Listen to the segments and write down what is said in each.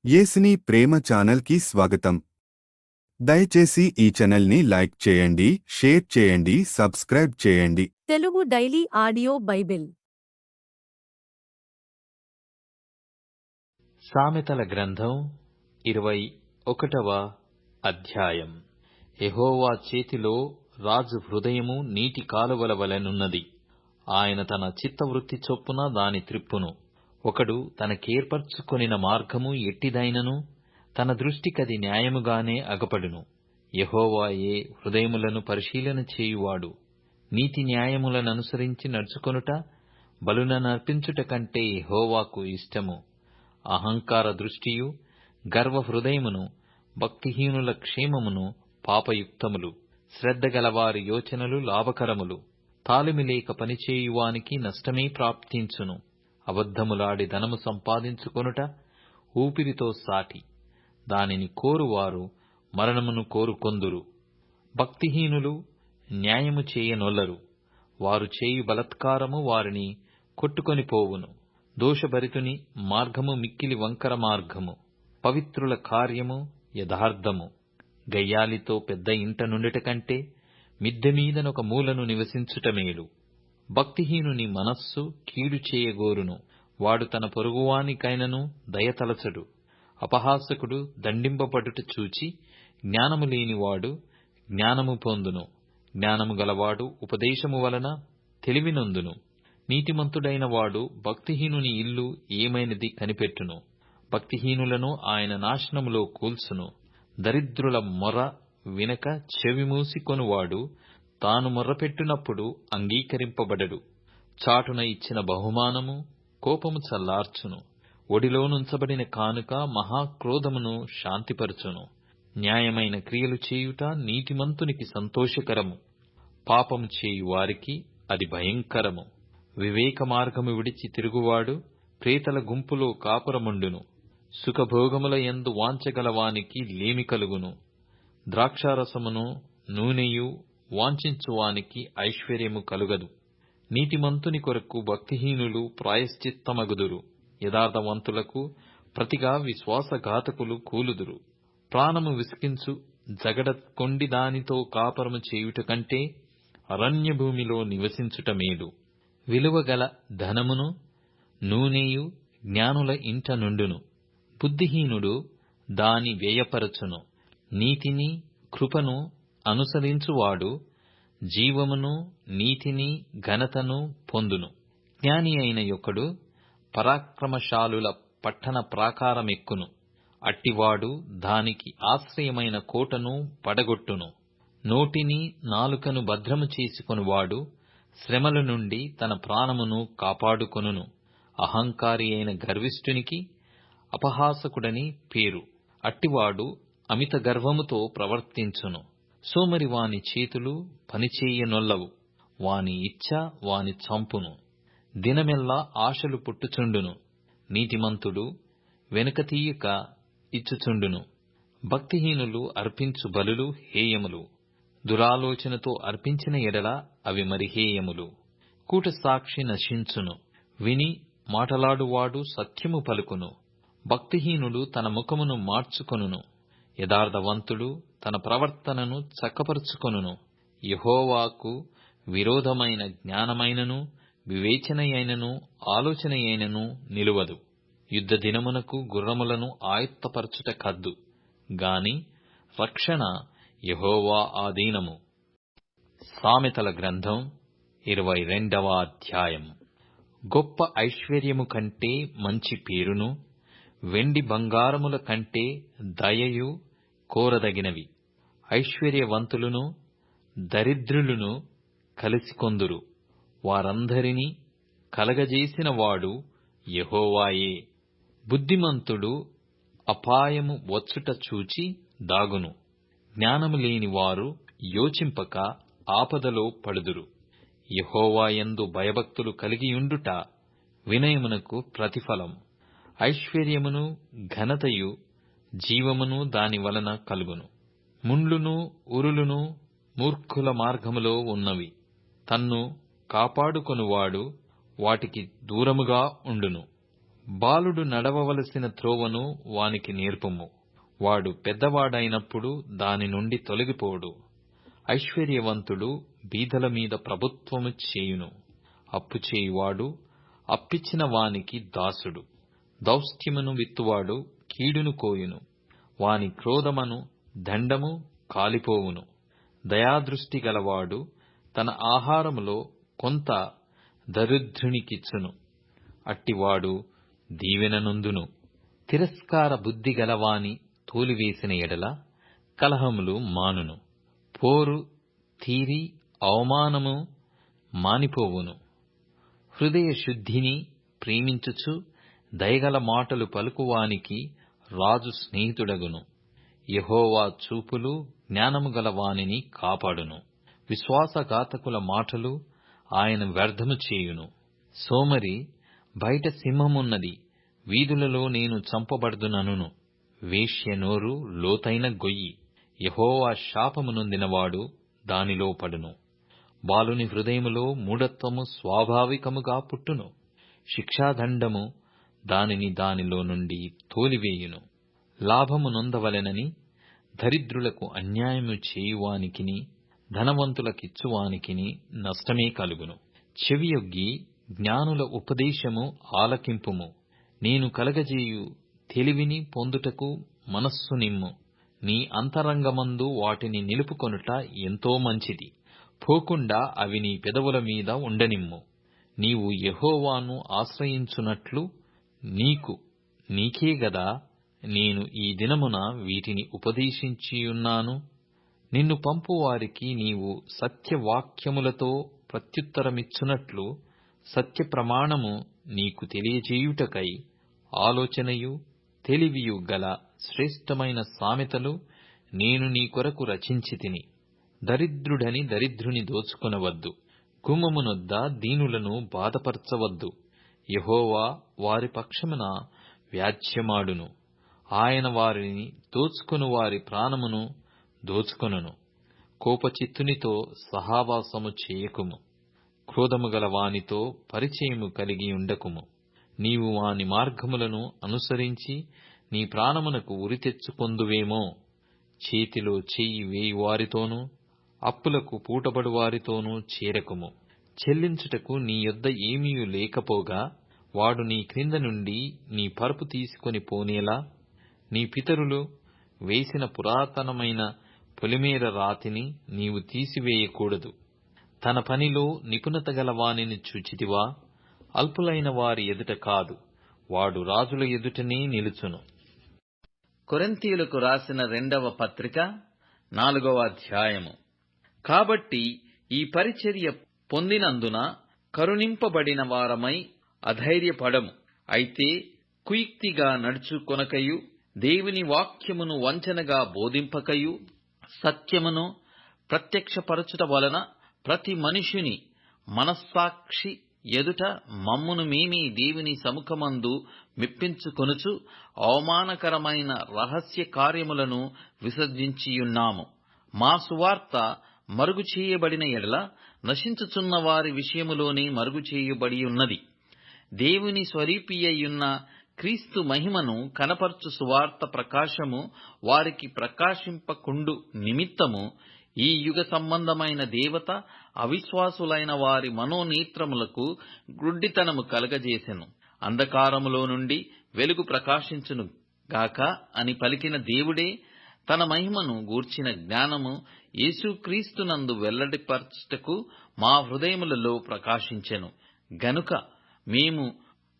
యేసుని ప్రేమ ఛానల్కి స్వాగతం. దయచేసి ఈ ఛానల్ని లైక్ చేయండి, షేర్ చేయండి, సబ్స్క్రైబ్ చేయండి. తెలుగు డైలీ ఆడియో బైబిల్ సామెతల గ్రంథం 21వ అధ్యాయం. యెహోవా చేతిలో రాజు హృదయము నీటి కాలువల వలెనున్నది. ఆయన తన చిత్తవృత్తి చొప్పున దాని త్రిప్పును. ఒకడు తనకేర్పరచుకొనిన మార్గము ఎట్టిదైనను తన దృష్టికది న్యాయముగానే అగపడును. యెహోవాయే హృదయములను పరిశీలన చేయువాడు. నీతి న్యాయములననుసరించి నడుచుకొనుట బలులనర్పించుట కంటే యెహోవాకు ఇష్టము. అహంకార దృష్టియు గర్వ హృదయమును భక్తిహీనుల క్షేమమును పాపయుక్తములు. శ్రద్ధగలవారి యోచనలు లాభకరములు. తాలిమి లేక పనిచేయువానికి నష్టమే ప్రాప్తించును. అబద్ధములాడి ధనము సంపాదించుకొనుట ఊపిరితో సాటి. దానిని కోరువారు మరణమును కోరుకొందురు. భక్తిహీనులు న్యాయము చేయనొల్లరు. వారు చేయు బలాత్కారము వారిని కొట్టుకొని పోవును. దోషభరితుని మార్గము మిక్కిలి వంకర మార్గము. పవిత్రుల కార్యము యథార్థము. గయ్యాలితో పెద్ద ఇంట నుండుట కంటే మిద్దె మీదనొక మూలను నివసించుట మేలు. భక్తిహీనుని మనస్సు కీడు చేయగోరును. వాడు తన పొరుగువానికైనను దయతలచడు. అపహాసకుడు దండింపబడుట చూచి జ్ఞానము లేనివాడు జ్ఞానము పొందును. జ్ఞానము గలవాడు ఉపదేశము వలన తెలివినొందును. నీతిమంతుడైన వాడు భక్తిహీనుని ఇల్లు ఏమైనది కనిపెట్టును. భక్తిహీనులను ఆయన నాశనములో కూల్చును. దరిద్రుల మొర వినక చెవిమూసికొనువాడు తాను మొర్రపెట్టినప్పుడు అంగీకరింపబడడు. చాటున ఇచ్చిన బహుమానము కోపము చల్లార్చును. ఒడిలోనుంచబడిన కానుక మహాక్రోధమును శాంతిపరచును. న్యాయమైన క్రియలు చేయుట నీతిమంతునికి సంతోషకరము. పాపము చేయు వారికి అది భయంకరము. వివేక మార్గము విడిచి తిరుగువాడు ప్రేతల గుంపులో కాపురముండును. సుఖభోగముల యందు వాంఛగలవానికి లేమి కలుగును. ద్రాక్షారసమును నూనెయు వాంఛించువానికి ఐశ్వర్యము కలుగదు. నీతిమంతుని కొరకు భక్తిహీనులు ప్రాయశ్చిత్తమగుదురు. యథార్థవంతులకు ప్రతిగా విశ్వాసఘాతకులు కూలుదురు. ప్రాణము విసికించు జగడ కొండి దానితో కాపురము చేయుట కంటే అరణ్య భూమిలో నివసించుట మేలు. విలువగల ధనమును నూనెయు జ్ఞానుల ఇంట నుండును. బుద్ధిహీనుడు దాని వ్యయపరచును. నీతిని కృపను అనుసరించువాడు జీవమును నీతిని ఘనతను పొందును. జ్ఞాని అయిన యొక్కడు పరాక్రమశాలుల పట్టణ ప్రాకారమెక్కును. అట్టివాడు దానికి ఆశ్రయమైన కోటను పడగొట్టును. నోటిని నాలుకను భద్రము చేసుకొనువాడు శ్రమల నుండి తన ప్రాణమును కాపాడుకొనును. అహంకారి అయిన గర్విష్ఠునికి అపహాసకుడని పేరు. అట్టివాడు అమిత గర్వముతో ప్రవర్తించును. సోమరి వాని చేతులు పనిచేయనొల్లవు. వాని ఇచ్ఛ వాని చంపును. దినమెల్లా ఆశలు పుట్టుచుండును. నీతిమంతుడు వెనుకతీయక ఇచ్చుచుండును. భక్తిహీనులు అర్పించు బలులు హేయములు. దురాలోచనతో అర్పించిన ఎడల అవి మరి హేయములు. కూట సాక్షి నశించును. విని మాటలాడువాడు సత్యము పలుకును. భక్తిహీనుడు తన ముఖమును మార్చుకొనును. యథార్థవంతుడు తన ప్రవర్తనను చక్కపరుచుకొనును. యెహోవాకు విరోధమైన జ్ఞానమైనను వివేచనయైనను ఆలోచనయైనను నిలువదు. యుద్ధ దినమునకు గుర్రములను ఆయుత్తపరచుట కద్దు గాని రక్షణ యెహోవా ఆధీనము. సామెతల గ్రంథం 22వ అధ్యాయం. గొప్ప ఐశ్వర్యము కంటే మంచి పేరును వెండి బంగారముల కంటే దయయు కోరదగినవి. ఐశ్వర్యవంతులను దరిద్రులను కలిసికొందురు. వారందరినీ కలగజేసిన వాడు యెహోవాయే. బుద్ధిమంతుడు అపాయము వచ్చుట చూచి దాగును. జ్ఞానము లేని వారు యోచింపక ఆపదలో పడుదురు. యెహోవా యందు భయభక్తులు కలిగియుండుట వినయమునకు ప్రతిఫలం. ఐశ్వర్యమును ఘనతయు జీవమును దాని వలన కలుగును. ముండ్లును ఉరులును మూర్ఖుల మార్గములో ఉన్నవి. తన్ను కాపాడుకొనువాడు వాటికి దూరముగా ఉండును. బాలుడు నడవవలసిన త్రోవను వానికి నేర్పుము. వాడు పెద్దవాడైనప్పుడు దాని నుండి తొలగిపోడు. ఐశ్వర్యవంతుడు బీదల మీద ప్రభుత్వము చేయును. అప్పు చేయువాడు అప్పిచ్చిన వానికి దాసుడు. దౌష్ట్యమును విత్తువాడు కీడును కోయును. వాని క్రోధమను దండము కాలిపోవును. దయాదృష్టి గలవాడు తన ఆహారములో కొంత దరిద్రునికిచ్చును. అట్టివాడు దీవెననొందును. తిరస్కార బుద్ధి గలవాని తోలివేసిన ఎడల కలహములు మానును. పోరు తీరి అవమానము మానిపోవును. హృదయ శుద్ధిని ప్రేమించుచు దయగల మాటలు పలుకువానికి రాజు స్నేహితుడగును. యెహోవా చూపులు జ్ఞానము గల వానిని కాపాడును. విశ్వాసఘాతకుల మాటలు ఆయన వ్యర్థము చేయును. సోమరి, బయట సింహమున్నది, వీధులలో నేను చంపబడుదుననును. వేశ్య నోరు లోతైన గొయ్యి, యెహోవా శాపము నొందినవాడు దానిలో పడును. బాలుని హృదయములో మూఢత్వము స్వాభావికముగా పుట్టును. శిక్షాదండము దానిలో నుండి తోలివేయును. లాభము నొందవలెనని దరిద్రులకు అన్యాయము చేయువానికిని ధనవంతులకిచ్చువానికిని నష్టమే కలుగును. చెవియొగ్గి జ్ఞానుల ఉపదేశము ఆలకింపుము. నేను కలగజేయు తెలివిని పొందుటకు మనస్సు నిమ్ము. నీ అంతరంగమందు వాటిని నిలుపుకొనుట ఎంతో మంచిది. పోకుండా అవి నీ పెదవుల మీద ఉండనిమ్ము. నీవు యెహోవాను ఆశ్రయించునట్లు నీకే గదా నేను ఈ దినమున వీటిని ఉపదేశించియున్నాను. నిన్ను పంపువారికి నీవు సత్యవాక్యములతో ప్రత్యుత్తరమిచ్చునట్లు సత్యప్రమాణము నీకు తెలియజేయుటకై ఆలోచనయు తెలివియు గల శ్రేష్టమైన సామెతలు నేను నీ కొరకు రచించితిని. దరిద్రుడని దరిద్రుని దోచుకొనవద్దు. గుమ్మమునొద్ద దీనులను బాధపరచవద్దు. యెహోవా వారి పక్షమున వ్యాజ్యమాడును. ఆయన వారిని దోచుకొను వారి ప్రాణమును దోచుకొనును. కోపచిత్తునితో సహవాసము చేయకుము. క్రోధము గల వానితో పరిచయము కలిగి ఉండకుము. నీవు వాని మార్గములను అనుసరించి నీ ప్రాణమునకు ఉరి తెచ్చుకొందువేమో. చేతిలో చెయ్యి వేయువారితోనూ అప్పులకు పూటబడు వారితోనూ చేరకుము. చెల్లించుటకు నీ యొద్ద ఏమీయూ లేకపోగా వాడు నీ క్రింద నుండి నీ పరుపు తీసుకొని పోనేలా నీ పితరులు వేసిన పురాతనమైన పొలిమేర రాతిని నీవు తీసివేయకూడదు. తన పనిలో నిపుణత గల వానిని చూచితివా? అల్పులైన వారి ఎదుట కాదు, వాడు రాజుల ఎదుటనే నిలుచును. కొరింథీయులకు రాసిన 2వ పత్రిక 4వ అధ్యాయము. కాబట్టి ఈ పరిచర్య పొందినందున కరుణింపబడిన వారమై అధైర్యపడము. అయితే కుయుక్తిగా నడుచుకొనకయు దేవుని వాక్యమును వంచనగా బోధింపకయు సత్యమును ప్రత్యక్షపరచుట వలన ప్రతి మనుష్యుని మనస్సాక్షి ఎదుట మమ్మును మేమే దేవుని సముఖమందు మెప్పించుకొనుచు అవమానకరమైన రహస్య కార్యములను విసర్జించియున్నాము. మా సువార్త మరుగు చేయబడిన ఎడల నశించుచున్న వారి విషయములోనే మరుగు చేయబడియున్నది. దేవుని స్వరూపియయున్న క్రీస్తు మహిమను కనపరచు సువార్త ప్రకాశము వారికి ప్రకాశింపకుండు నిమిత్తము ఈ యుగ సంబంధమైన దేవత అవిశ్వాసులైన వారి మనోనేత్రములకు గ్రుడ్డితనము కలగజేసెను. అంధకారములో నుండి వెలుగు ప్రకాశించును గాక అని పలికిన దేవుడే తన మహిమను గూర్చిన జ్ఞానము యేసుక్రీస్తునందు వెల్లడిపరచుటకు మా హృదయములలో ప్రకాశించెను. గనుక మేము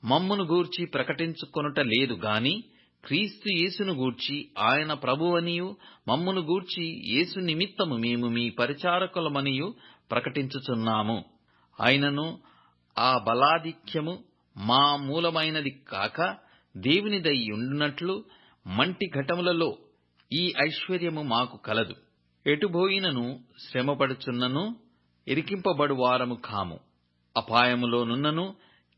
మమ్మును గూర్చి ప్రకటించుకొనుట లేదు గాని క్రీస్తు యేసును గూర్చి ఆయన ప్రభువనియు మమ్మును గూర్చి యేసు నిమిత్తము మేము మీ పరిచారకులమనియు ప్రకటించుచున్నాము. అయినను ఆ బలాధిక్యము మా మూలమైనది కాక దేవునిదై ఉండునట్లు మంటి ఘటములలో ఈ ఐశ్వర్యము మాకు కలదు. ఎటుబోయినను శ్రమపడుచున్నను ఇరికింపబడు వారము కాము. అపాయములోనున్నను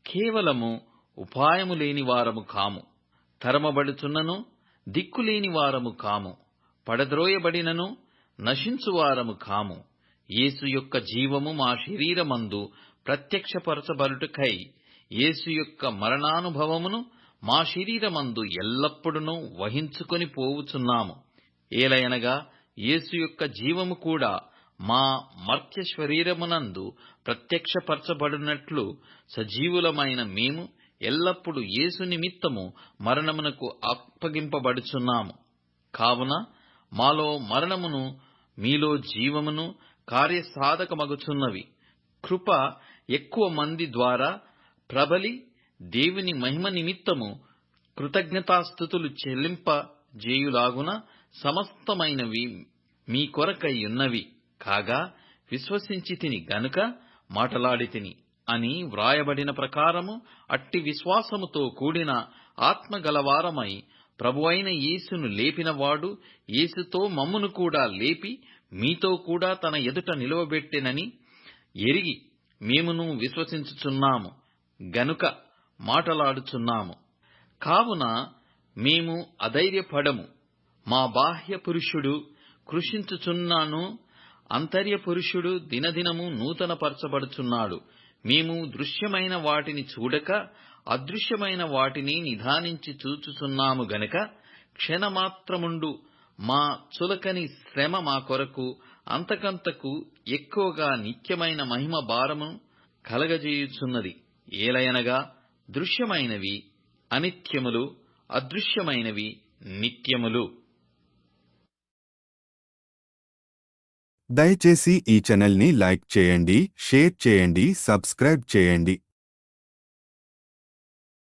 కేవలము ఉపాయము లేని వారము కాము. తరమబడుచున్నను దిక్కులేని వారము కాము. పడద్రోయబడినను నశించువారము కాము. యేసు యొక్క జీవము మా శరీరమందు ప్రత్యక్షపరచబడుటకై యేసు యొక్క మరణానుభవమును మా శరీరమందు ఎల్లప్పుడూ వహించుకొని పోవుచున్నాము. ఏలయనగా యేసు యొక్క జీవము కూడా మా మర్త్య శరీరమునందు ప్రత్యక్షపరచబడినట్లు సజీవులమైన మేము ఎల్లప్పుడు యేసు నిమిత్తము మరణమునకు అప్పగింపబడుచున్నాము. కావున మాలో మరణమును మీలో జీవమును కార్యసాధకమగుచున్నవి. కృప ఎక్కువ మంది ద్వారా ప్రబలి దేవుని మహిమ నిమిత్తము కృతజ్ఞతాస్తుతులు చెల్లింపజేయులాగున సమస్తమైనవి మీ కొరకై ఉన్నవి కాగా విశ్వసించితిని గనుక మాటలాడితిని అని వ్రాయబడిన ప్రకారము అట్టి విశ్వాసముతో కూడిన ఆత్మగలవారమై ప్రభువైన యేసును లేపినవాడు యేసుతో మమ్మును కూడా లేపి మీతో కూడా తన ఎదుట నిలువబెట్టెనని ఎరిగి మేమును విశ్వసించుచున్నాము గనుక మాటలాడుచున్నాము. కావున మేము అధైర్యపడము. మా బాహ్య పురుషుడు కృషించుచున్నాను, అంతర్య పురుషుడు దినదినము నూతనపరచబడుచున్నాడు. మేము దృశ్యమైన వాటిని చూడక అదృశ్యమైన వాటిని నిదానించి చూచుచున్నాము గనుక క్షణమాత్రముండు మా చులకని శ్రమ మా కొరకు అంతకంతకు ఎక్కువగా నిత్యమైన మహిమ భారము కలగజేయుచున్నది. ఏలయనగా దృశ్యమైనవి అనిత్యములు, అదృశ్యమైనవి నిత్యములు. దయచేసి ఈ ఛానల్ని లైక్ చేయండి, షేర్ చేయండి, సబ్స్క్రైబ్ చేయండి.